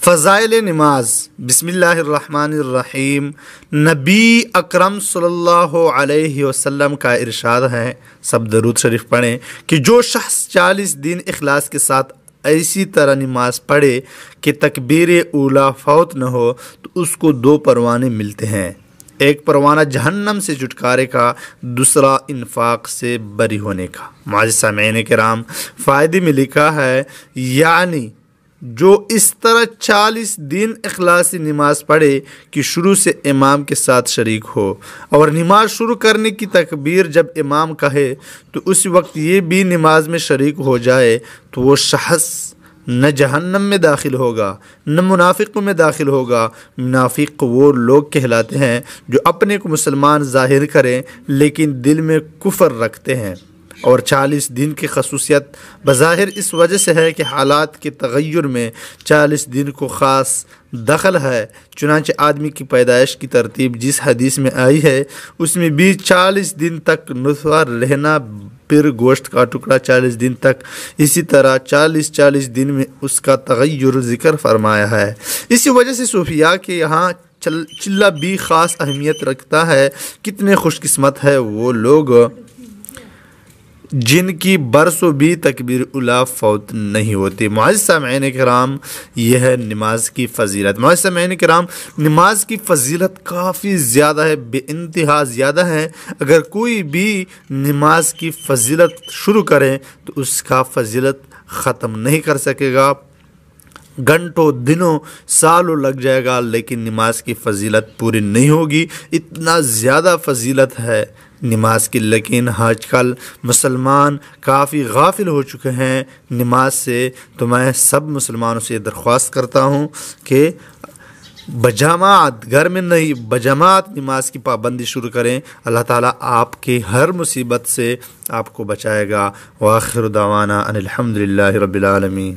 فضائل نماز۔ بسم اللہ الرحمن الرحیم۔ نبی اکرم صلی اللہ علیہ وسلم کا ارشاد ہے، سب درود شریف پڑھیں، کہ جو شخص 40 دن اخلاص کے ساتھ ایسی طرح نماز پڑھے کہ تکبیر اولیٰ فوت نہ ہو تو اس کو 2 پروانے ملتے ہیں، ایک پروانہ جہنم سے چھٹکارے کا، دوسرا انفاق سے بری ہونے کا۔ معزز سامعین کرام، فائدے میں لکھا ہے یعنی جو اس طرح 40 دن اخلاصی نماز پڑھے کہ شروع سے امام کے ساتھ شریک ہو، اور نماز شروع کرنے کی تکبیر جب امام کہے تو اس وقت یہ بھی نماز میں شریک ہو جائے، تو وہ شخص نہ جہنم میں داخل ہوگا نہ منافقوں میں داخل ہوگا۔ منافق وہ لوگ کہلاتے ہیں جو اپنے کو مسلمان ظاہر کریں لیکن دل میں کفر رکھتے ہیں۔ اور 40 دن کی خصوصیت بظاہر اس وجہ سے ہے کہ حالات کے تغیر میں 40 دن کو خاص دخل ہے، چنانچہ آدمی کی پیدائش کی ترتیب جس حدیث میں آئی ہے اس میں بھی 40 دن تک نطفہ رہنا، پھر گوشت کا ٹکڑا 40 دن تک، اسی طرح 40 دن میں اس کا تغیر ذکر فرمایا ہے۔ اسی وجہ سے صوفیاء کے یہاں چلہ بھی خاص اہمیت رکھتا ہے۔ کتنے خوش قسمت ہے وہ لوگ جن کی برسوں بھی تکبیر اولیٰ فوت نہیں ہوتی۔ معزز سامعین کرام، یہ ہے نماز کی فضیلت۔ معزز سامعین کرام، نماز کی فضیلت کافی زیادہ ہے، بے انتہا زیادہ ہے۔ اگر کوئی بھی نماز کی فضیلت شروع کرے تو اس کا فضیلت ختم نہیں کر سکے گا، گھنٹوں دنوں سالوں لگ جائے گا، لیکن نماز کی فضیلت پوری نہیں ہوگی۔ اتنا زیادہ فضیلت ہے نماز کی، لیکن آج کل مسلمان کافی غافل ہو چکے ہیں نماز سے۔ تو میں سب مسلمانوں سے درخواست کرتا ہوں کہ بجماعت، گھر میں نہیں بجماعت نماز کی پابندی شروع کریں۔ اللہ تعالیٰ آپ کے ہر مصیبت سے آپ کو بچائے گا۔ وآخر دعوانا ان الحمد للہ رب العالمین۔